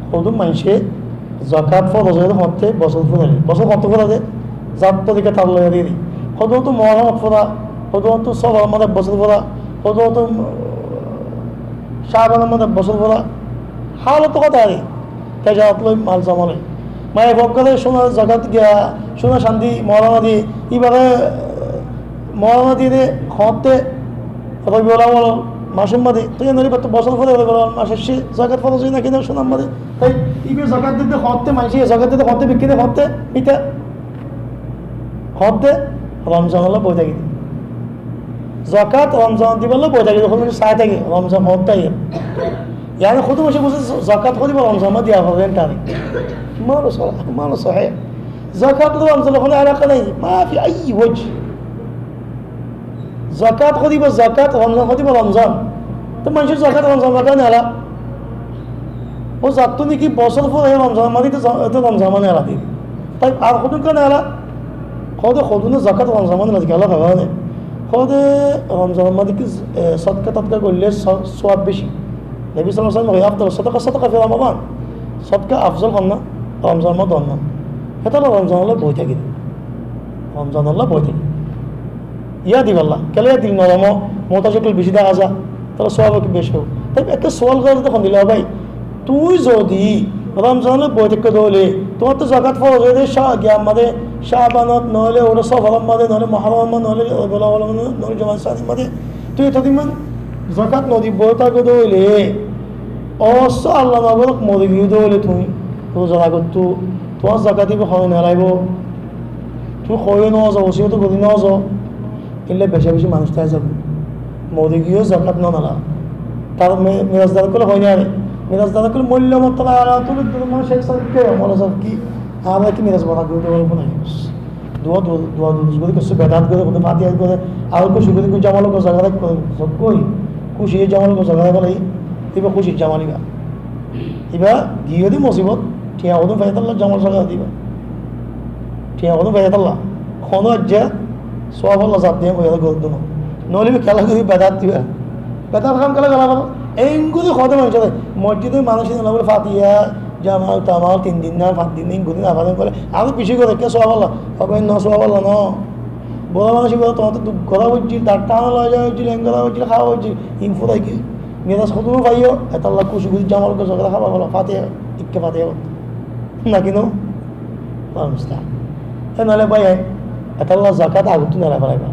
হদুম মানুষে জাকাত ফরজ হয়ে হতে বছর ফুরালে বছর কত ফুরাতে জাত তরিকা তার লয়ে দিয়ে হদু তো মহরমত ফুরা হদু তো সব আমাদের বছর ফুরা হদু তো শাহবানের মধ্যে বছর ফুরা হালত কথা আরে তেজাত লই মাল জমালে মায়ে ভক্করে সোনা জাকাত গিয়া সোনা শান্তি মহরমা দিয়ে এবারে মহরমা দিয়ে হতে রবিউল মাসুম মাদে তুই নদী তো বছর ফলে মাসের সে জাকাত ফরজ হয় না কিনা সোনাম মাদে তাই ইবে জাকাত দিতে হতে মানুষে জাকাত দিতে হতে বিক্রি হতে এটা হতে রমজান হলো বই থাকি জাকাত রমজান দিবলে বই থাকি যখন চাই থাকি রমজান হতাই ইয়ার খুদ বসে বসে জাকাত করিব রমজান মা দিয়া হবেন তারিখ মানুষ হয় জাকাত রমজান হলে আলাদা নেই মাফি আই ওয়াজ জাকাত করিব জাকাত রমজান করিব রমজান তো মানুষের জাকাত রমজান বাটা নেলা ও জাতটো নাকি বছর পর রমজান মানি তো রমজান মানে এলা দিবি তাই আর কত কেন এলা খদে খদুনে জাকাত রমজান মানে লাগে আলা ভাবা নেই খদে রমজান মানি কি সদকা তদকা করলে সওয়াব বেশি নবী সাল্লাল্লাহু আলাইহি ওয়াসাল্লাম আফদল সদকা ফি রমাদান সদকা আফজল হন না রমজান মা দন না এটা রমজান হলে বই থাকি রমজান হলে বই থাকি ইয়া দিবাল্লা কেলে দিল নরম মোতাজকল বেশি দেখা যা তাহলে সোয়াব একটু বেশি হোক তাই একটা সোয়াল করে তখন দিল ভাই তুই যদি রমজানের বই থেকে ধরলে তোমার তো জাকাত ফরজ হয়ে যায় আমাদের শাহবানত নহলে ওরা সফরম মাদে নহলে মহারম নহলে নহলে জমা সাদি মাদে তুই এতদিন জাকাত নদী বই থাকে ধরলে অবশ্য আল্লাহ নগরক মরে গিয়ে ধরলে তুমি রোজার আগত তো তোমার জাকাত দিবে হয় নালাগব তুই হয়ে নেওয়া যাও ওসিও তো গদি নেওয়া যাও এলে বেশি বেশি মানুষ তাই যাবে মরে গিয়েও জাকাত না নালা তার মেরাজদার করলে হয় না রে মেরাজদার করলে মূল্য মতো মানুষ একসাথে মনে সব কি আমরা কি মেরাজ বাধা করতে পারবো না দোয়া দোয়া করে কিছু বেদাত করে কোনো মাতিয়া করে আর খুশি করে জামালো জায়গা করে সব কই খুশি জামালো জায়গা করে এবার খুশির জামালিবা এবার গিয়ে দি মুসিবত ঠিয়া হতো ফাইতাল্লাহ জামাল জায়গা দিবা ঠিয়া হতো ফাইতাল্লাহ কোনো যা সব আল্লাহ জাত দিয়ে বইয়া গদ্দ না নলিবি খেলা করি বেদাত দিবা বেদাত কাম খেলা খেলা এইগুলি খদে মানুষ মসজিদে মানুষ বলে ফাতিয়া জামাল তামাল 3 দিন না 5 দিন গুলি আবাদন করে আরো বেশি করে কে সব আল্লাহ হবে ন সব আল্লাহ ন বড় মানুষ বলে তোমার তো ঘোরা হচ্ছিল তার টানা লওয়া যাওয়া হচ্ছিল এঙ্গলা হচ্ছিল খাওয়া হচ্ছিল ইনফুরাই কি মেরাজ খতুমও পাইও এত আল্লাহ খুশি খুশি জামাল করে সকালে খাবার বলো ফাতিয়া ইকে ফাতিয়া না কিনো নাহলে ভাই এত আল্লাহ জাকাত আগত নেলা ফেলাইবা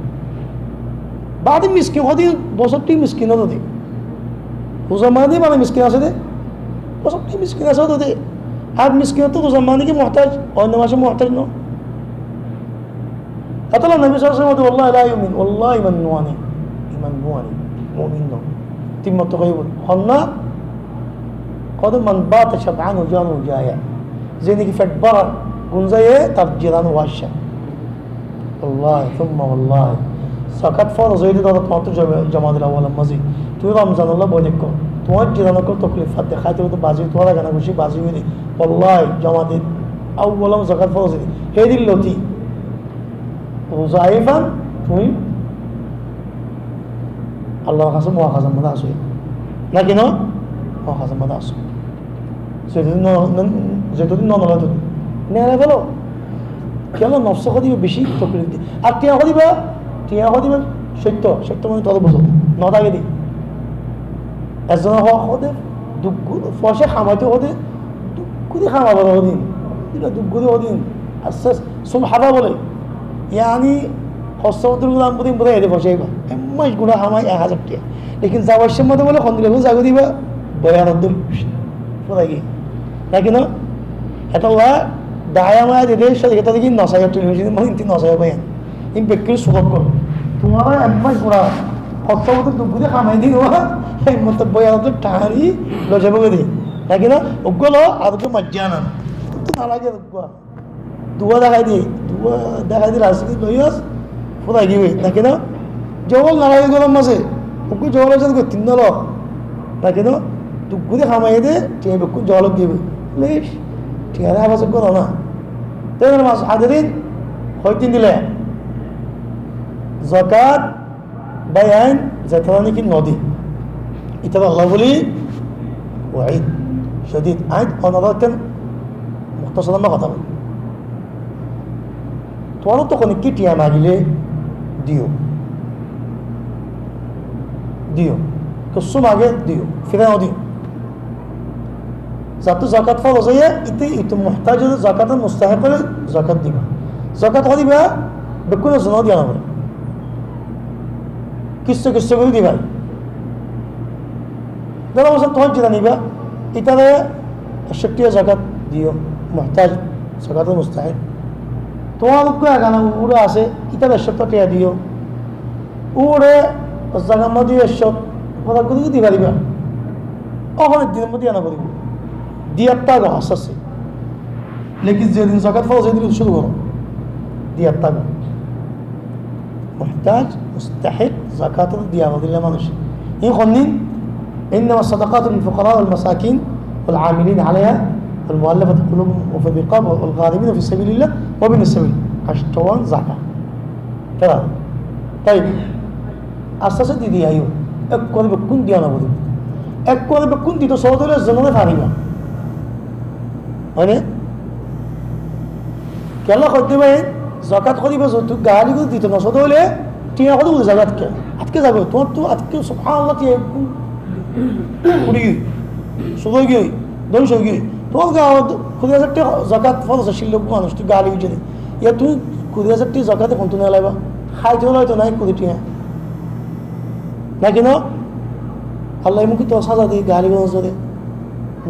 বাদে মিসকিন হদি বছরটি মিসকিন হতো দে রোজা মানে মানে মিসকিন আছে দে বছরটি মিসকিন আছে হতো দে আর মিসকিন তো রোজা মানে কি মহতাজ অন্য মাসে মহতাজ ন এত আল্লাহ নবী সাল্লাল্লাহু আলাইহি ওয়াসাল্লাম আল্লাহ লা ইউমিন ওয়াল্লাহ ইমান নুয়ানি মুমিন ন তিমত কইব হন্না কদ মান বাত শাবআন জানু জায়া যিনি কি ফেট বড় গুনজায়ে তার জিরান ওয়াশা আল্লাহ সুম্মা আল্লাহ সাকাত ফরজ হইলে দাদা তোমার তো জামাতুল আউয়াল মাজি তুই রমজান আল্লাহ বই দেখো তোমার জিরানক তকলিফাত দেখাইতে তো বাজি তোমার গানা খুশি বাজি হইনি আল্লাহ জামাতে আউয়াল সাকাত ফরজ হইনি হে দিল লতি রোজা আইফান তুমি আল্লাহর কাছে মুআখাজার মধ্যে আসো নাকি না মুআখাজার মধ্যে আসো যেতদিন নলা তো নেড়ে বলো কেন নফস দিবে বেশি তকলিফ দিয়ে আর টিয়া দিবা সত্য মানে তত বোঝো নটাকে দি এজনের হদে দুঃখ ফসে খামাইতে হদে দুঃখ করে খামাবো হদিন দুঃখ করে হদিন আস্তে সুম হাবা বলে ইয়ানি হস্তপত্র দাম প্রতিদিন বোধ এদের ফসে এমাস গুণা খামাই 1000 টাকা লেকিন যাওয়ার মধ্যে বলে খন্দিলে জাগো দিবা বয়ানদ্দুল কোথায় কি নাকি না এটা দায়া মায়া দিদের সাথে এটা দেখি নসাইয়া টেলিভিশন মানে ইন্তি নসাইয়া পাই ইন বেক্কির সুযোগ কর তোমার একমাস পুরা হস্তপত্র দুপুরে খামাই দিই এই মতো বয়ানদ্দুল টাহারি লজাবো দিই নাকি না ওগুলো আর তো মজ্জা না তো না লাগে দুয়া দেখাই দিই রাস্তা লইয়াস কোথায় গিয়ে নাকি না জবল না লাগে গরম মাসে ওকে জবলের সাথে করতেন না নাকি না দুপুরে খামাই দে ঠিক বেক্কু জলক দিবে প্লিজ ঠিক আছে আবার করো না তাই মাস হাজারিন হয়তো দিলে জাকাত বায়ান যেটা নাকি নদী এটা আল্লাহ বলি ওয়াইদ শদীদ আইন অনারকেন মুক্তাসালামা কথা বলি তোমারও তখন কি টিয়া মাগিলে দিও দিও কিছু মাগে দিও ফিরাও দিও যাতে জাকাত ফরজ হয়ে ইতে ইতো মুহতাজ জাকাতের মুস্তাহিক জাকাত দিবা জাকাত দিবা বেকুনে জনা দিয়া না কিস্তে কিস্তে করে দিবা ধরো বছর তোমার যেটা নিবা ইতারে 60 জাকাত দিও মুহতাজ জাকাতের মুস্তাহিক তোমার এখানে উড়ে আছে ইতারে 70 টাকা দিও উড়ে জায়গার মধ্যে 100 কথা করে দিবা দিবা ওখানে দিনের মধ্যে আনা করিব দিয়ার টাকা আস্তে আস্তে লেকিন যেদিন জাকাত ফরজ সেদিন শুরু করো দিয়ার টাকা محتاج مستحق زكاة الديار وذل منش يخنين إنما الصدقات للفقراء والمساكين والعاملين عليها والمؤلفة قلوبهم وفي الرقاب والغارمين في سبيل الله وابن السبيل أشتوان زكاة كذا طيب أساسا دي أيوه أكون بكون ديانا بودي أكون بكون دي تصور له الزمان فارغة মানে কেলা করতে পারে জাকাত করিবা তো গালি করে দিতে না সদ হলে টিয়া কত বলে জাকাত কে আজকে যাবে তোর তো আজকে সুবহানাল্লাহ টিয়া কুড়ি সদ গিয়ে দশ গিয়ে তোর গাও খুদে হাজার টাকা জাকাত ফরজ শিল্লক মানুষ তুই গালি উঠে ইয়া তুই খুদে হাজার টাকা জাকাতে কোন তুই লাইবা খাইতে হলে হয়তো নাই কুড়ি টিয়া না কেন আল্লাহ মুখে তোর সাজা দিয়ে গালি গঞ্জ দে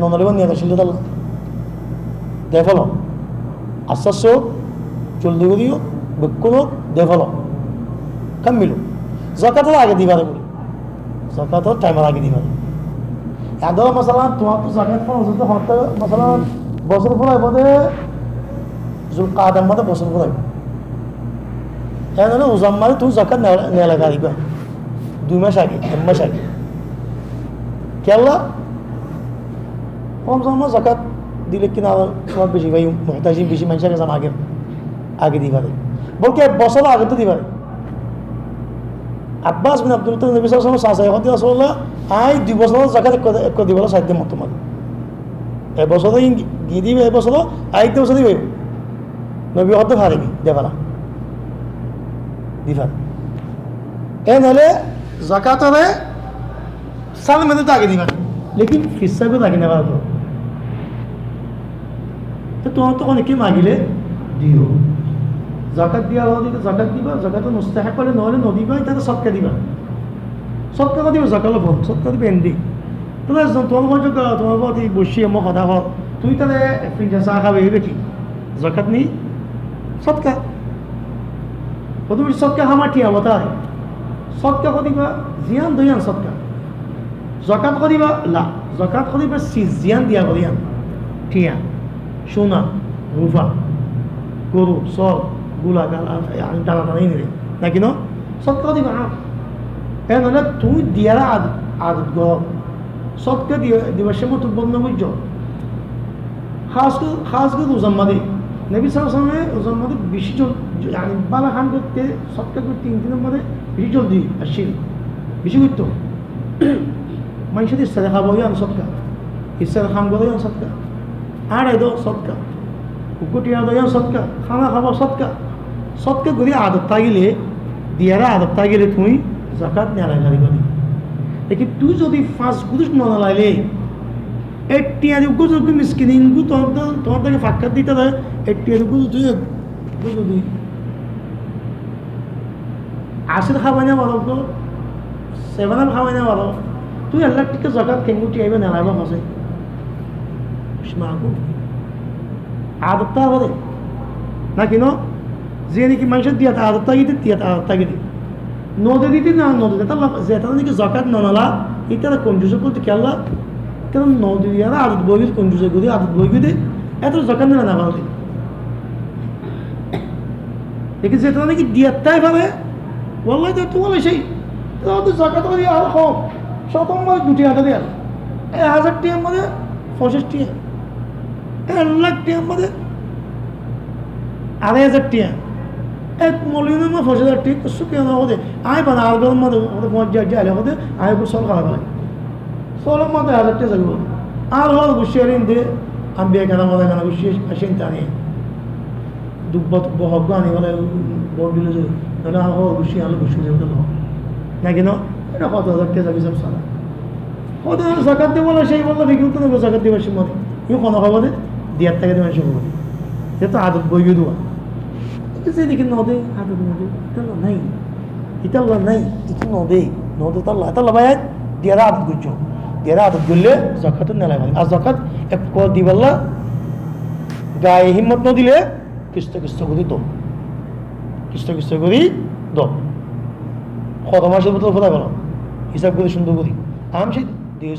ননলিবা নিয়ে শিল্লক আল্লাহ দেফলো আশ্বাস জলদি করিও বেকুনো দেফলো কামিলো জাকাতের আগে দিবারে বলি জাকাতের টাইমের আগে দিবারে এদো মশালা তোমার তো জাকাত ফরজ তো হতে মশালা বছর পরে বোধে জুল কাদার মধ্যে বছর পরে এখানে উজাম মানে তুমি জাকাত নেওয়া লাগা দিবা 2 মাস আগে 3 মাস আগে কেলা কম সময় জাকাত দিলে কিনা তোমার বেশি ভাই মহতাজি বেশি মানুষের কাছে আগে আগে দিবারে বলকে বছর আগে তো দিবারে আব্বাস বিন আব্দুল মুত্তালিব নবী সাল্লাল্লাহু আলাইহি ওয়াসাল্লাম সাহায্য রাসূলুল্লাহ আই 2 বছর জাকাত এক দিবারে সাধ্য মত মানে এ বছর গিয়ে দিবে এ বছর আইতে বছর দিবে নবী হতে পারেনি দেবালা দিবা এ নালে জাকাতরে সাল মধ্যে তো আগে দিবা লেকিন হিসাবে লাগে না তো তো তোমার তো অনেকে মাগিলে দিও জাকাত দিয়া হলে জাকাত দিবা জাকাত মুস্তাহিক করে নহলে নদিবা এটা সৎকা দিবা সৎকা দিবা জাকাত লব সৎকা দিবা এন্ডি তোমার তোমার মধ্যে তোমার বাড়ি বসিয়ে মোক কথা হল তুই তাহলে ফিনজা চা খাবে দেখি জাকাত নি সৎকা প্রথমে সৎকা হামাটি হবো তাই সৎকা করিবা জিয়ান দয়ান সৎকা জাকাত করিবা লা জাকাত করিবা জিয়ান দিয়া করিয়ান ঠিয়া সোনা রূপা গরু সব গুলা গালা টানা টানা নিলে না কিনো সৎকা দিবা এনে তুই দিয়ারা আদত গর সৎকা দিবা সে মতো বন্ধ বুঝছ খাস করে উজাম্মাদি নবী সাল্লাল্লাহু আলাইহি ওয়াসাল্লাম উজাম্মাদি বেশি জল মানে বালা খান করতে সৎকা করে 3 দিনের মধ্যে বেশি জলদি আসছিল বেশি করতো মানুষের ইচ্ছা খাবো ইয়ান সৎকা ইচ্ছা খাম করে ইয়ান সৎকা আর এদো সৎকা কুকুটিয়া দয়ান সৎকা খানা খাবো সৎকা সৎকা করে আদত থাকিলে দিয়ারা আদত থাকিলে তুমি জাকাত নেওয়া লাগবে দেখি তুই যদি 5 গুরুষ নালাইলে এটিয়ার গুরু তুমি মিসকিন গু তোমার থেকে ফাঁকা দিতে দেয় এটিয়ার গুরু তুই যদি আসির খাবাই না বলো তো 7 খাবাই না বলো তুই আল্লাহ টিকে জাকাত কেঙ্গুটি আইবে নেলাইবা হসে মাগু আদতটা হবে না কিনো যে নাকি মানুষের দিয়া আদতটা গিয়ে দিয়া আদতটা গিয়ে নদী দিতে না নদী দিতে যেটা নাকি জাকাত নালা এটা কনজুস করতে খেলা কেন নদী দিয়া আদত বই কনজুস করি আদত বই দে এত জাকাত না না ভালো দেখি যেটা নাকি দিয়ারটাই ভাবে বললাই তো তোমার সেই জাকাত করি আর হোক শতম মানে 2 টাকা দেয় 1000 টাকার মধ্যে 65 টাকা 1 লাখ টাকার মধ্যে 2,500 টাকা এক মলিনের মধ্যে 50,000 টাকা কিছু কেন হতে আয় বানা আর গরম মধ্যে ওদের 50,000 হতে আয় সল খাওয়া লাগে সলের মধ্যে 1,000 টাকা যাবে আর হল গুছিয়ারিন দে আমি বিয়ে কেনা মজা কেনা গুছিয়ে আসেন টানি দুব্বা তুব্বা হক আনি বলে বড় দিলে যে না আর হল গুছিয়ে আলো গুছিয়ে যাবে তো না কেন এটা কত হাজার টাকা যাবি সব সারা কত জাকাত দেবো না সেই বললো বিক্রি তো নেবো জাকাত দেবার সময় ইউ কোনো খবর দে দিয়ার টাকা দেবেন সব সে তো আদত বই দেওয়া যেদিকে নদে আদত নদে ইতাল্লা নাই ইতাল্লা নাই itu নদে তাল্লা ভাই দিয়ার আদত করছো দিয়ার আদত করলে জাকাতের নেলা ভাই আর জাকাত এক কল দিবাল্লা গায়ে হিম্মত ন দিলে কিস্ত করি দো কিস্ত করি দো কত মাসের মতো ফোটা গেল হিসাব করে সুন্দর করি আম সেই দিয়ে